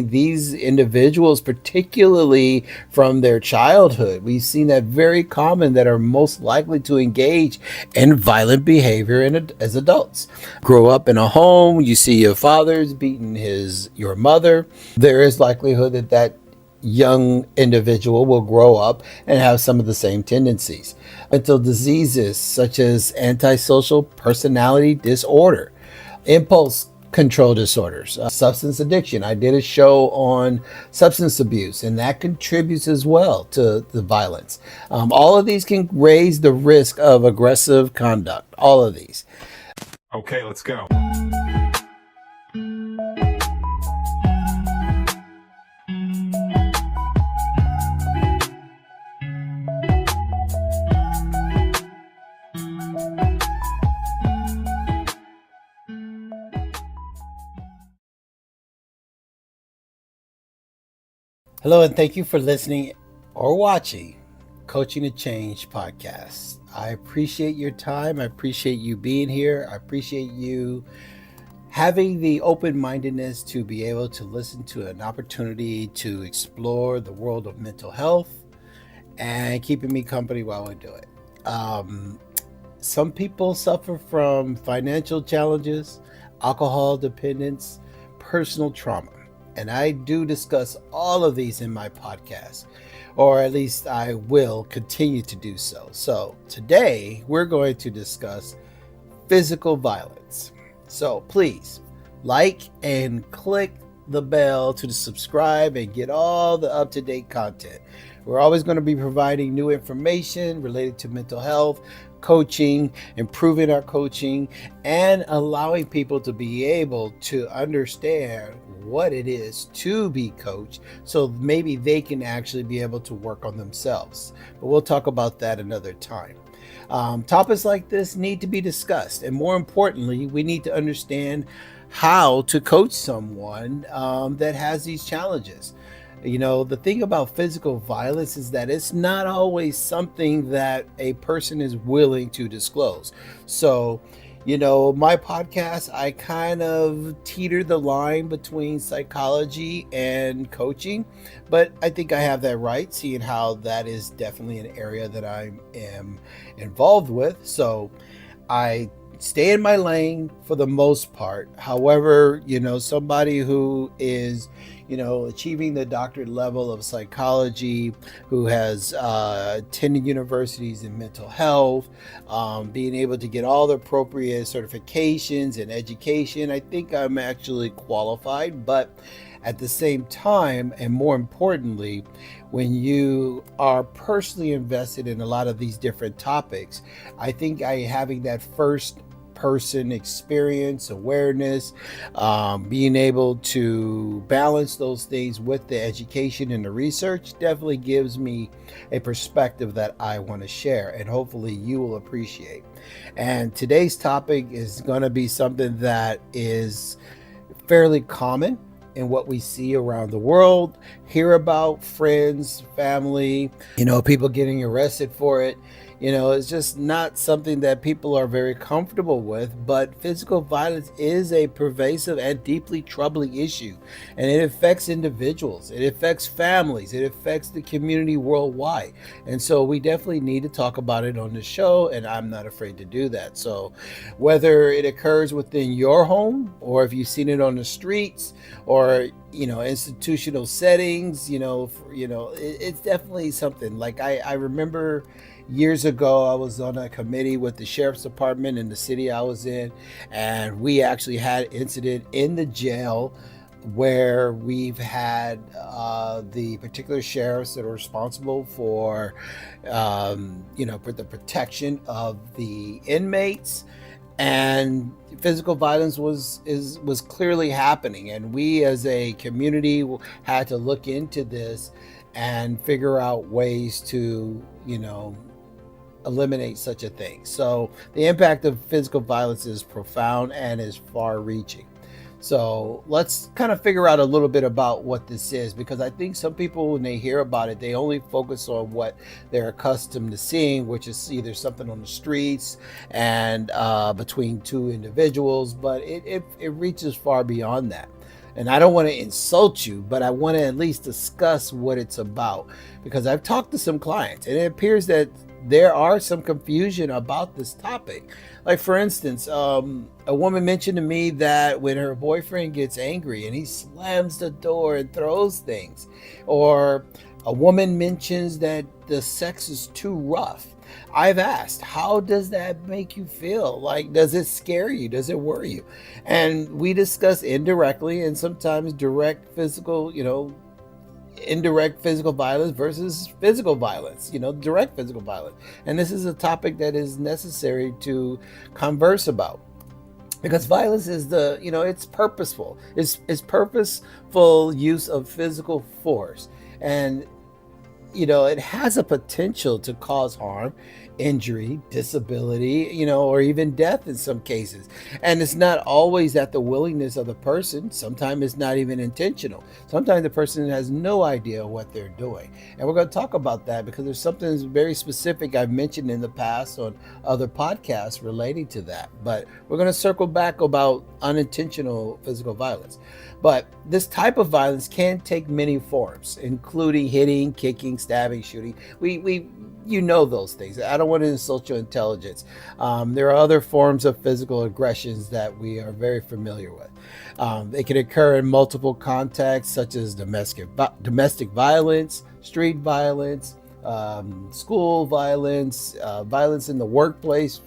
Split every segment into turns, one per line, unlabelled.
These individuals, particularly from their childhood, we've seen that very common, that are most likely to engage in violent behavior as adults. Grow up in a home, you see your father's beating your mother. There is likelihood that young individual will grow up and have some of the same tendencies. Mental diseases such as antisocial personality disorder, impulse control disorders, substance addiction. I did a show on substance abuse, and that contributes as well to the violence. All of these can raise the risk of aggressive conduct. All of these.
Okay, let's go.
Hello, and thank you for listening or watching Coaching to Change podcast. I appreciate your time. I appreciate you being here. I appreciate you having the open-mindedness to be able to listen to an opportunity to explore the world of mental health and keeping me company while I do it. Some people suffer from financial challenges, alcohol dependence, personal trauma. And I do discuss all of these in my podcast, or at least I will continue to do so. So today we're going to discuss physical violence. So please like and click the bell to subscribe and get all the up-to-date content. We're always going to be providing new information related to mental health, coaching, improving our coaching, and allowing people to be able to understand what it is to be coached, so maybe they can actually be able to work on themselves. But we'll talk about that another time. Topics like this need to be discussed, and more importantly, we need to understand how to coach someone that has these challenges. You know, the thing about physical violence is that it's not always something that a person is willing to disclose. So, you know, my podcast, I kind of teeter the line between psychology and coaching, but I think I have that right, seeing how that is definitely an area that I am involved with. So I stay in my lane for the most part. However, you know, somebody who is, you know, achieving the doctorate level of psychology, who has attended universities in mental health, being able to get all the appropriate certifications and education, I think I'm actually qualified. But at the same time, and more importantly, when you are personally invested in a lot of these different topics, I think having that first person experience, awareness, being able to balance those things with the education and the research definitely gives me a perspective that I want to share, and hopefully you will appreciate. And today's topic is going to be something that is fairly common in what we see around the world, hear about friends, family, you know, people getting arrested for it. You know, it's just not something that people are very comfortable with, but physical violence is a pervasive and deeply troubling issue, and it affects individuals, it affects families, it affects the community worldwide. And so we definitely need to talk about it on the show, and I'm not afraid to do that. So whether it occurs within your home, or if you've seen it on the streets, or you know, institutional settings, it's definitely something. Like I remember years ago, I was on a committee with the sheriff's department in the city I was in, and we actually had an incident in the jail where we've had the particular sheriffs that are responsible for, for the protection of the inmates, and physical violence was clearly happening, and we as a community had to look into this and figure out ways to, eliminate such a thing. So the impact of physical violence is profound and is far reaching. So let's kind of figure out a little bit about what this is, because I think some people, when they hear about it, they only focus on what they're accustomed to seeing, which is either something on the streets and between two individuals, but it reaches far beyond that. And I don't want to insult you, but I want to at least discuss what it's about because I've talked to some clients and it appears that there are some confusion about this topic. Like, for instance, a woman mentioned to me that when her boyfriend gets angry and he slams the door and throws things, or a woman mentions that the sex is too rough. I've asked, how does that make you feel? Like, does it scare you? Does it worry you? And we discuss indirectly and sometimes direct physical, indirect physical violence versus physical violence, direct physical violence. And this is a topic that is necessary to converse about because violence is it's purposeful. It's purposeful use of physical force. And it has a potential to cause harm, injury, disability, or even death in some cases. And it's not always at the willingness of the person. Sometimes it's not even intentional. Sometimes the person has no idea what they're doing. And we're going to talk about that because there's something very specific I've mentioned in the past on other podcasts relating to that. But we're going to circle back about unintentional physical violence. But this type of violence can take many forms, including hitting, kicking, stabbing, shooting. We those things. I don't want to insult your intelligence. There are other forms of physical aggressions that we are very familiar with. They can occur in multiple contexts, such as domestic violence, street violence, school violence, violence in the workplace.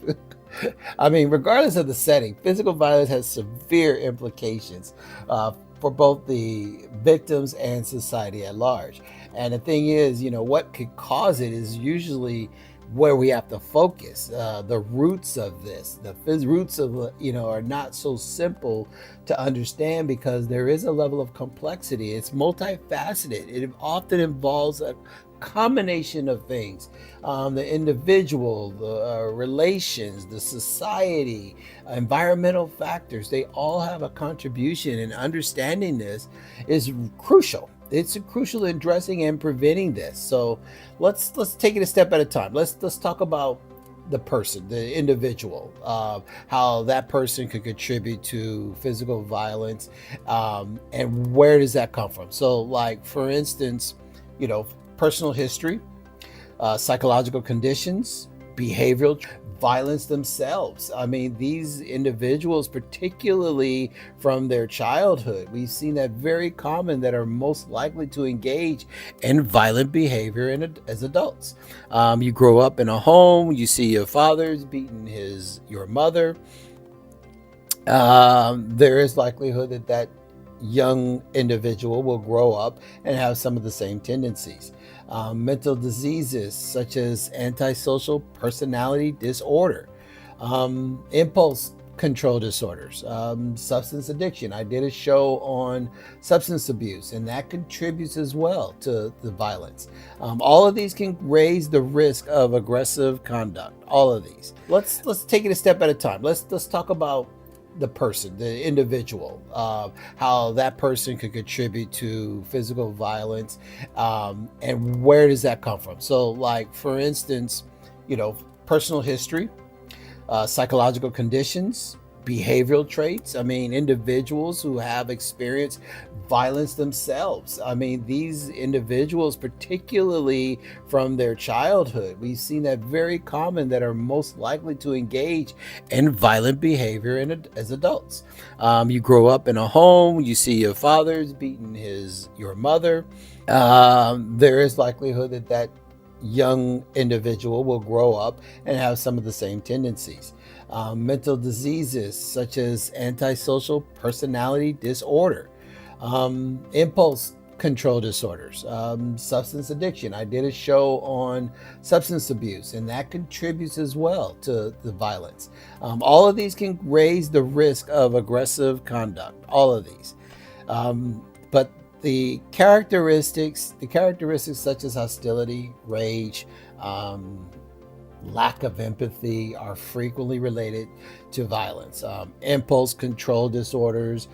I mean, regardless of the setting, physical violence has severe implications for both the victims and society at large. And the thing is, what could cause it is usually where we have to focus. The roots of this, roots of, are not so simple to understand because there is a level of complexity. It's multifaceted. It often involves a combination of things, the individual, the relations, the society, environmental factors. They all have a contribution, and understanding this is crucial. It's crucial in addressing and preventing this. So let's take it a step at a time. Let's talk about the person, the individual, how that person could contribute to physical violence, and where does that come from? So, like, for instance, personal history, psychological conditions, behavioral violence themselves. I mean, these individuals, particularly from their childhood, we've seen that very common that are most likely to engage in violent behavior as adults. You grow up in a home, you see your father's beating your mother. There is likelihood that young individual will grow up and have some of the same tendencies. Mental diseases such as antisocial personality disorder, impulse control disorders, substance addiction. I did a show on substance abuse, and that contributes as well to the violence. All of these can raise the risk of aggressive conduct. All of these. Let's take it a step at a time. Let's talk about the person, the individual, how that person could contribute to physical violence, and where does that come from? So, like, for instance, personal history, psychological conditions, behavioral traits. I mean, individuals who have experienced violence themselves. I mean, these individuals, particularly from their childhood, we've seen that very common that are most likely to engage in violent behavior as adults. You grow up in a home, you see your father's beating your mother. There is likelihood that young individual will grow up and have some of the same tendencies. Mental diseases such as antisocial personality disorder, impulse control disorders, substance addiction. I did a show on substance abuse, and that contributes as well to the violence. All of these can raise the risk of aggressive conduct. All of these. But the characteristics such as hostility, rage, lack of empathy are frequently related to violence. Impulse control disorders,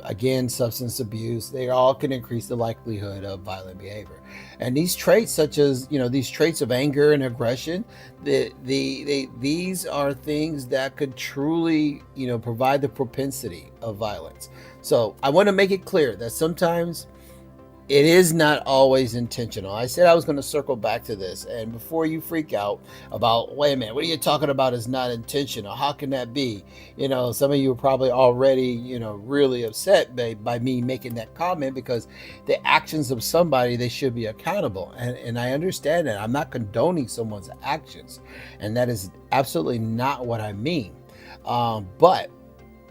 again, substance abuse, they all can increase the likelihood of violent behavior. And these traits, such as, these traits of anger and aggression, these are things that could truly, provide the propensity of violence. So I want to make it clear that sometimes it is not always intentional. I said I was going to circle back to this. And before you freak out about, wait a minute, what are you talking about is not intentional? How can that be? Some of you are probably already, really upset by me making that comment, because the actions of somebody, they should be accountable. And I understand that. I'm not condoning someone's actions. And that is absolutely not what I mean. But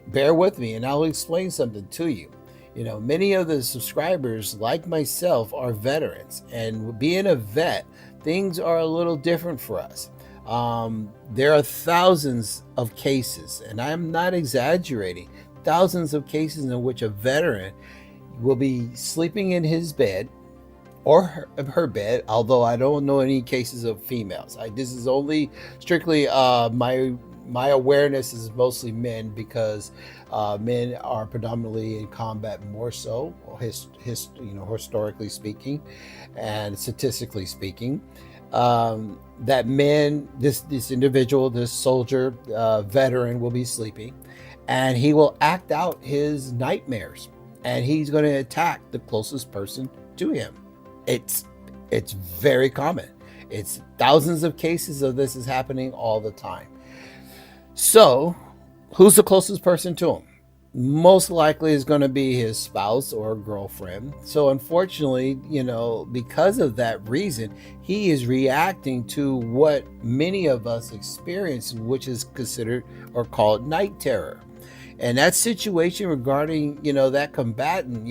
bear with me and I'll explain something to you. Many of the subscribers, like myself, are veterans, and being a vet, things are a little different for us. There are thousands of cases, and I'm not exaggerating, thousands of cases in which a veteran will be sleeping in his bed or her bed, although I don't know any cases of females. This is only strictly my awareness is mostly men, because men are predominantly in combat more so, historically speaking, and statistically speaking. That men, this individual, this soldier, veteran, will be sleeping, and he will act out his nightmares, and he's going to attack the closest person to him. It's very common. It's thousands of cases of this is happening all the time. So, who's the closest person to him? Most likely is going to be his spouse or girlfriend. So, unfortunately, because of that reason, he is reacting to what many of us experience, which is considered or called night terror. And that situation regarding, that combatant,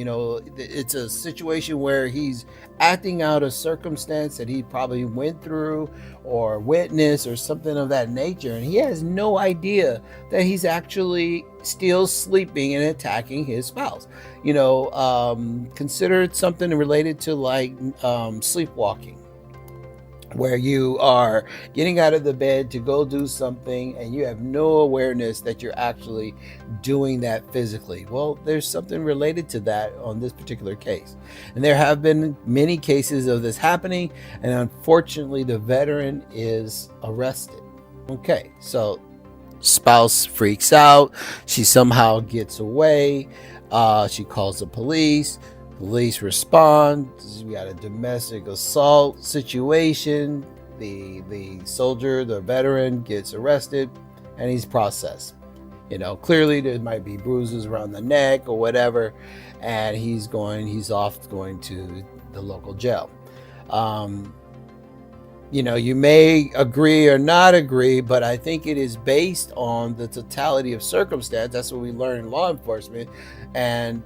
it's a situation where he's acting out a circumstance that he probably went through or witnessed or something of that nature. And he has no idea that he's actually still sleeping and attacking his spouse. Consider it something related to like sleepwalking, where you are getting out of the bed to go do something and you have no awareness that you're actually doing that physically. Well, there's something related to that on this particular case. And there have been many cases of this happening, and unfortunately the veteran is arrested. Okay, so spouse freaks out, she somehow gets away, she calls the police. Police respond. We got a domestic assault situation. The soldier, the veteran, gets arrested, and he's processed. Clearly there might be bruises around the neck or whatever, and he's off going to the local jail. You may agree or not agree, but I think it is based on the totality of circumstance. That's what we learn in law enforcement, and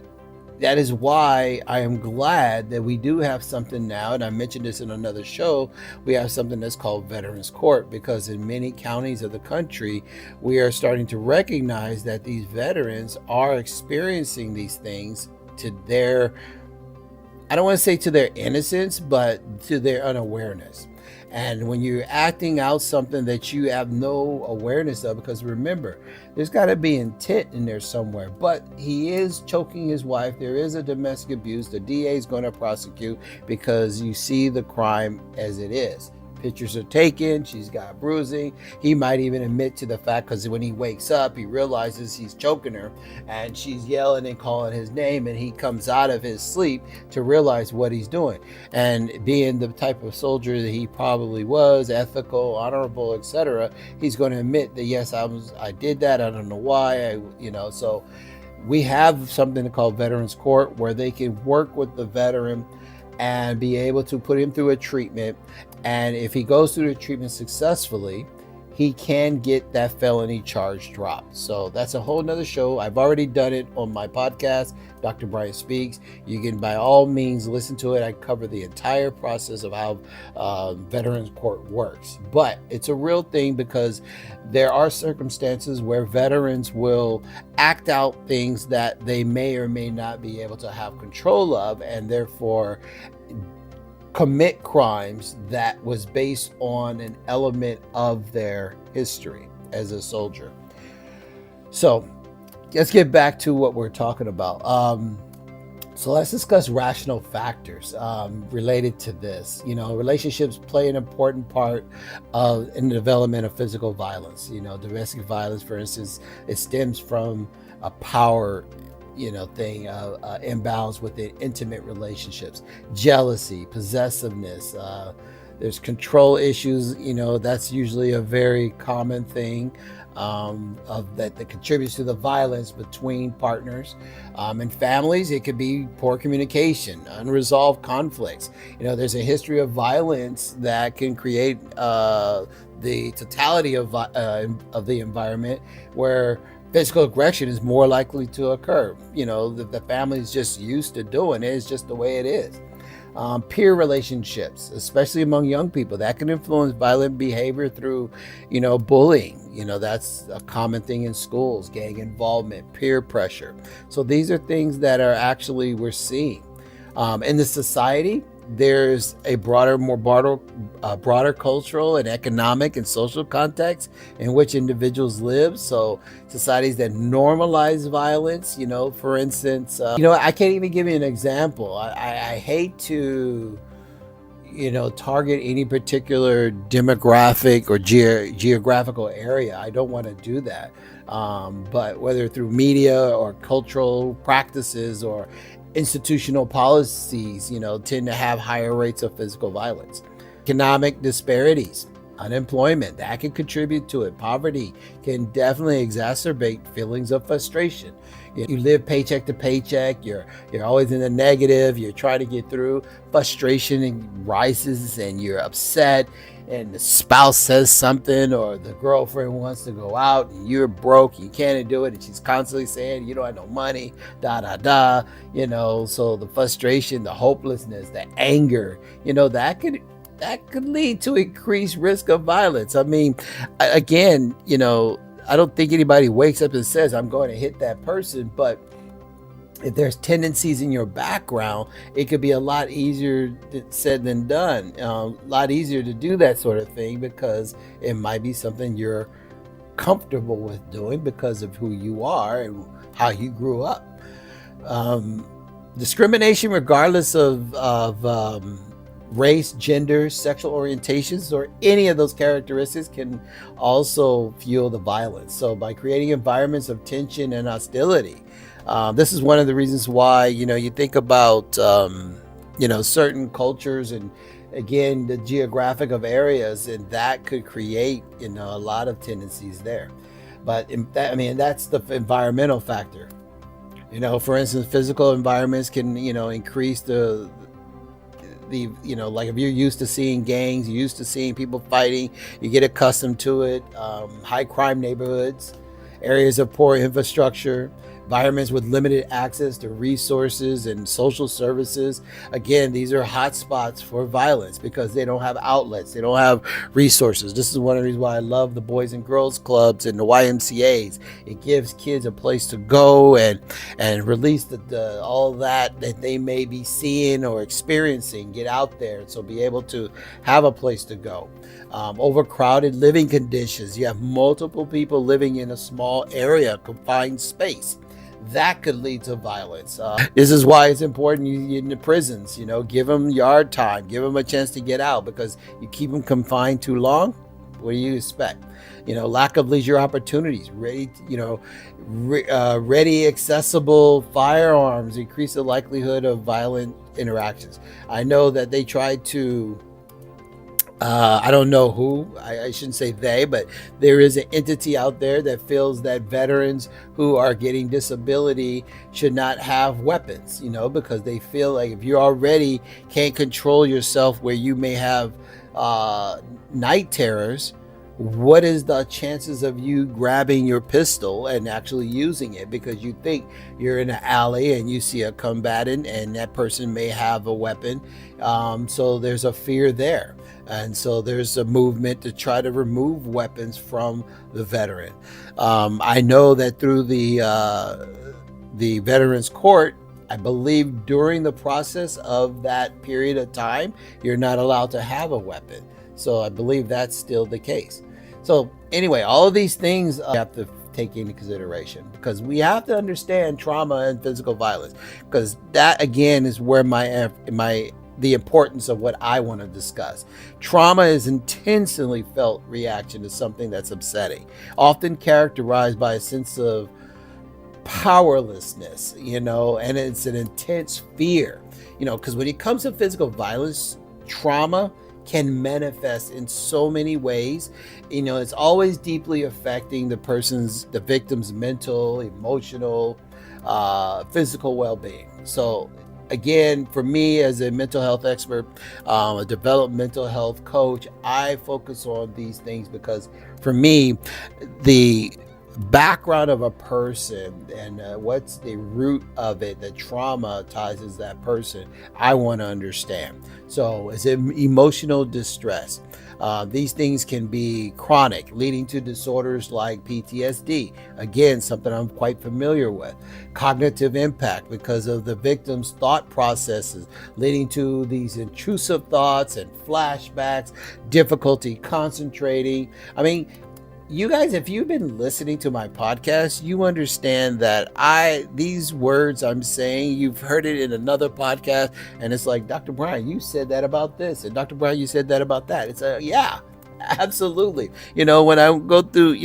that is why I am glad that we do have something now, and I mentioned this in another show, we have something that's called Veterans Court, because in many counties of the country, we are starting to recognize that these veterans are experiencing these things to their, I don't want to say to their innocence, but to their unawareness. And when you're acting out something that you have no awareness of, because remember, there's got to be intent in there somewhere. But he is choking his wife. There is a domestic abuse. The DA is going to prosecute because you see the crime as it is. Pictures are taken. She's got bruising. He might even admit to the fact, because when he wakes up, he realizes he's choking her and she's yelling and calling his name, and he comes out of his sleep to realize what he's doing. And being the type of soldier that he probably was, ethical, honorable, etc., he's going to admit that, yes, I did that. I don't know why. So we have something called Veterans Court, where they can work with the veteran and be able to put him through a treatment. And if he goes through the treatment successfully, he can get that felony charge dropped. So that's a whole nother show. I've already done it on my podcast, Dr. Brian Speaks. You can by all means listen to it. I cover the entire process of how Veterans Court works. But it's a real thing, because there are circumstances where veterans will act out things that they may or may not be able to have control of, and therefore commit crimes that was based on an element of their history as a soldier. So let's get back to what we're talking about. So let's discuss rational factors related to this. Relationships play an important part in the development of physical violence. Domestic violence, for instance, it stems from a power thing, imbalance within intimate relationships, jealousy, possessiveness. There's control issues. That's usually a very common thing, of that contributes to the violence between partners, and families. It could be poor communication, unresolved conflicts. There's a history of violence that can create the totality of the environment where physical aggression is more likely to occur. The family is just used to doing it. It's just the way it is. Peer relationships, especially among young people, that can influence violent behavior through, bullying. That's a common thing in schools, gang involvement, peer pressure. So these are things that are actually we're seeing. In the society, there's a broader cultural and economic and social context in which individuals live. So societies that normalize violence, for instance, I can't even give you an example. I hate to target any particular demographic or geographical area. I don't want to do that. But whether through media or cultural practices or institutional policies, tend to have higher rates of physical violence. Economic disparities, unemployment, that can contribute to it. Poverty can definitely exacerbate feelings of frustration. You live paycheck to paycheck. You're always in the negative. You're trying to get through. Frustration rises, and you're upset. And the spouse says something, or the girlfriend wants to go out, and you're broke. You can't do it, and she's constantly saying you don't have no money. Da da da. So the frustration, the hopelessness, the anger. That could lead to increased risk of violence. I mean, again, I don't think anybody wakes up and says, I'm going to hit that person. But if there's tendencies in your background, it could be a lot easier said than done. A lot easier to do that sort of thing because it might be something you're comfortable with doing because of who you are and how you grew up. Discrimination, regardless of race, gender, sexual orientations, or any of those characteristics, can also fuel the violence. So by creating environments of tension and hostility, this is one of the reasons why, you think about, certain cultures and, again, the geographic of areas, and that could create, a lot of tendencies there. But that's the environmental factor. For instance, physical environments can, increase like if you're used to seeing gangs, you're used to seeing people fighting, you get accustomed to it. High crime neighborhoods, areas of poor infrastructure, environments with limited access to resources and social services. Again, these are hot spots for violence because they don't have outlets, they don't have resources. This is one of the reasons why I love the Boys and Girls Clubs and the YMCAs. It gives kids a place to go and release all that they may be seeing or experiencing, get out there, and so be able to have a place to go. Overcrowded living conditions. You have multiple people living in a small area, confined space. That could lead to violence. This is why it's important you in the prisons, give them yard time, give them a chance to get out, because you keep them confined too long, what do you expect? Lack of leisure opportunities, ready accessible firearms increase the likelihood of violent interactions. I know that they tried to I don't know who, I shouldn't say they, but there is an entity out there that feels that veterans who are getting disability should not have weapons, because they feel like if you already can't control yourself where you may have night terrors, what is the chances of you grabbing your pistol and actually using it? Because you think you're in an alley and you see a combatant and that person may have a weapon. So there's a fear there. And so there's a movement to try to remove weapons from the veteran. I know that through the Veterans Court, I believe during the process of that period of time, you're not allowed to have a weapon. So I believe that's still the case. So anyway, all of these things you have to take into consideration, because we have to understand trauma and physical violence, because that again is where the importance of what I want to discuss. Trauma is intensely felt reaction to something that's upsetting, often characterized by a sense of powerlessness, and it's an intense fear, because when it comes to physical violence, trauma can manifest in so many ways. It's always deeply affecting the victim's mental, emotional, physical well-being. So again, for me as a mental health expert, a developmental health coach, I focus on these things because for me, the background of a person and what's the root of it that traumatizes that person, I want to understand. So is it emotional distress? These things can be chronic, leading to disorders like PTSD. Again, something I'm quite familiar with. Cognitive impact because of the victim's thought processes, leading to these intrusive thoughts and flashbacks, difficulty concentrating. I mean, you guys, if you've been listening to my podcast, you understand that these words I'm saying, you've heard it in another podcast, and it's like, Dr. Brian, you said that about this, and Dr. Brian, you said that about that. It's yeah, absolutely. When I go through,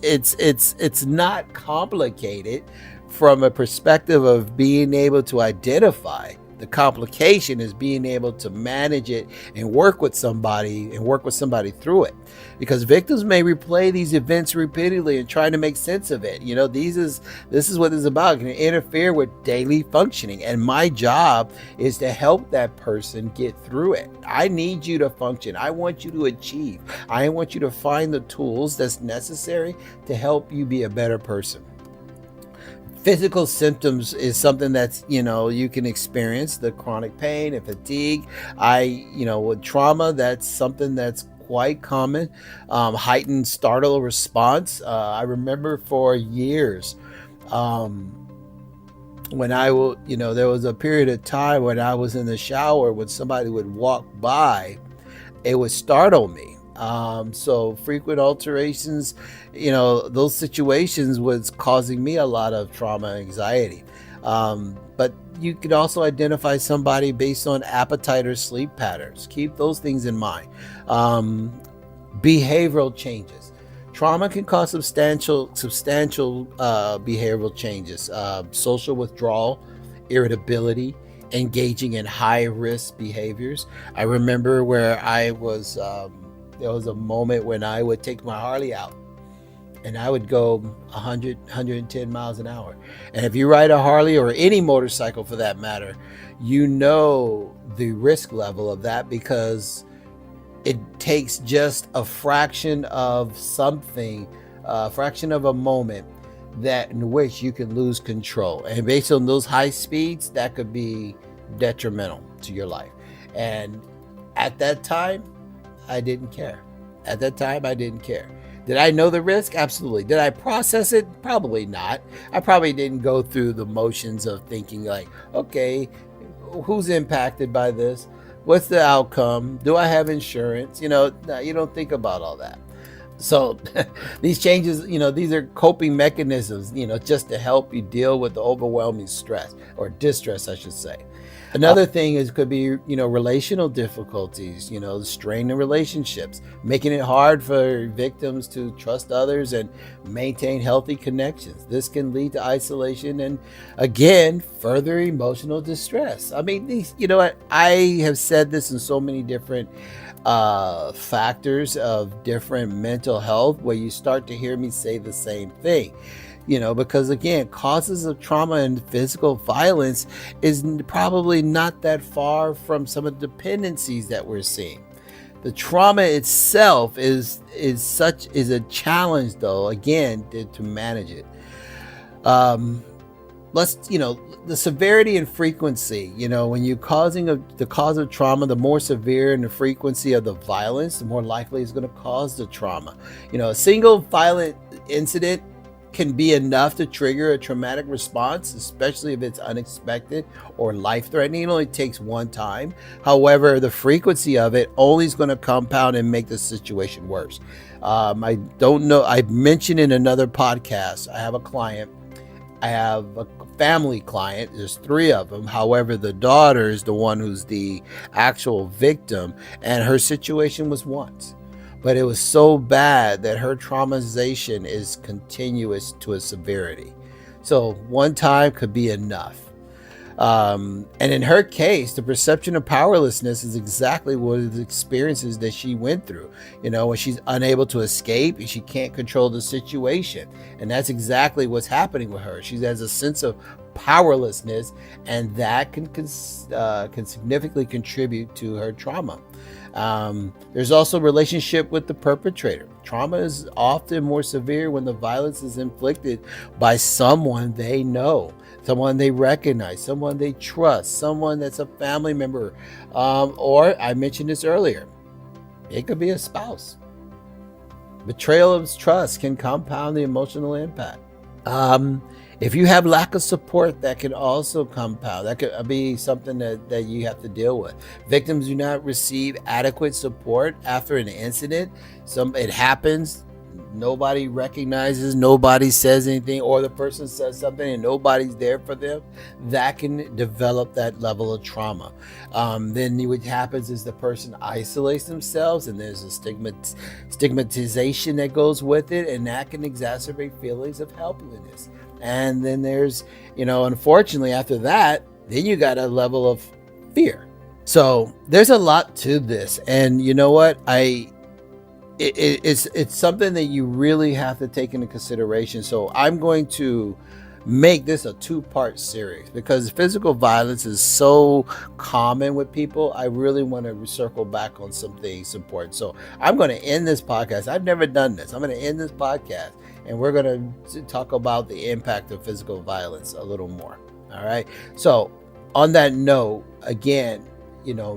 it's not complicated from a perspective of being able to identify. The complication is being able to manage it and work with somebody through it, because victims may replay these events repeatedly and trying to make sense of it. This is what it's about. It can interfere with daily functioning, and my job is to help that person get through it. I need you to function. I want you to achieve. I want you to find the tools that's necessary to help you be a better person. Physical symptoms is something that's you can experience, the chronic pain and fatigue. With trauma, that's something that's quite common. Heightened startle response. I remember for years, when I will, there was a period of time when I was in the shower, when somebody would walk by, it would startle me. So frequent alterations, those situations was causing me a lot of trauma and anxiety. But you could also identify somebody based on appetite or sleep patterns. Keep those things in mind. Behavioral changes. Trauma can cause substantial behavioral changes, social withdrawal, irritability, engaging in high risk behaviors. I remember where I was. There was a moment when I would take my Harley out and I would go 100, 110 miles an hour. And if you ride a Harley or any motorcycle for that matter, you know the risk level of that, because it takes just a fraction of something, a fraction of a moment that in which you can lose control. And based on those high speeds, that could be detrimental to your life. And at that time, I didn't care. At that time, I didn't care. Did I know the risk? Absolutely. Did I process it? Probably not. I probably didn't go through the motions of thinking like, okay, who's impacted by this? What's the outcome? Do I have insurance? No, you don't think about all that. So these changes, these are coping mechanisms, just to help you deal with the overwhelming stress or distress, I should say. Another thing could be, relational difficulties, strain in relationships, making it hard for victims to trust others and maintain healthy connections. This can lead to isolation and, again, further emotional distress. I mean, I have said this in so many different factors of different mental health where you start to hear me say the same thing. Because again, causes of trauma and physical violence is probably not that far from some of the dependencies that we're seeing. The trauma itself is a challenge, though, again, to manage it. The severity and frequency, when you're the cause of trauma, the more severe and the frequency of the violence, the more likely it's going to cause the trauma. A single violent incident can be enough to trigger a traumatic response, especially if it's unexpected or life-threatening. It only takes one time. However, the frequency of it only is going to compound and make the situation worse. I don't know. I mentioned in another podcast, I have a family client. There's 3 of them. However, the daughter is the one who's the actual victim, and her situation was once. But it was so bad that her traumatization is continuous to a severity. So one time could be enough. And in her case, the perception of powerlessness is exactly what the experiences that she went through. When she's unable to escape and she can't control the situation, and that's exactly what's happening with her. She has a sense of powerlessness, and that can significantly contribute to her trauma. There's also relationship with the perpetrator. Trauma is often more severe when the violence is inflicted by someone they know, someone they recognize, someone they trust, someone that's a family member, or I mentioned this earlier, it could be a spouse. Betrayal of trust can compound the emotional impact. Um, if you have lack of support, that can also compound. That could be something that you have to deal with. Victims do not receive adequate support after an incident. It happens. Nobody recognizes, nobody says anything, or the person says something and nobody's there for them. That can develop that level of trauma. Then what happens is the person isolates themselves, and there's a stigmatization that goes with it, and that can exacerbate feelings of helplessness. And then there's, unfortunately, after that, then you got a level of fear. So there's a lot to this, and you know what? It's something that you really have to take into consideration. So I'm going to make this a two-part series because physical violence is so common with people. I really want to circle back on some things important. So I'm going to end this podcast. I've never done this. I'm going to end this podcast, and we're going to talk about the impact of physical violence a little more. All right. So on that note, again,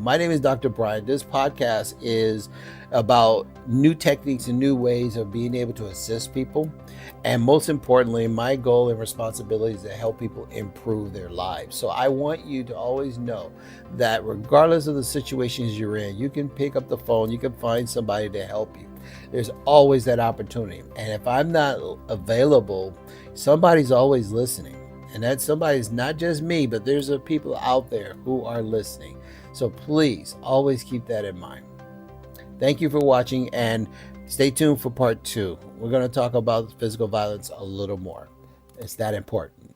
my name is Dr. Brian. This podcast is about new techniques and new ways of being able to assist people. And most importantly, my goal and responsibility is to help people improve their lives. So I want you to always know that regardless of the situations you're in, you can pick up the phone, you can find somebody to help you. There's always that opportunity. And if I'm not available, somebody's always listening. And that somebody is not just me, but there's people out there who are listening. So please always keep that in mind. Thank you for watching, and stay tuned for part 2. We're going to talk about physical violence a little more. It's that important.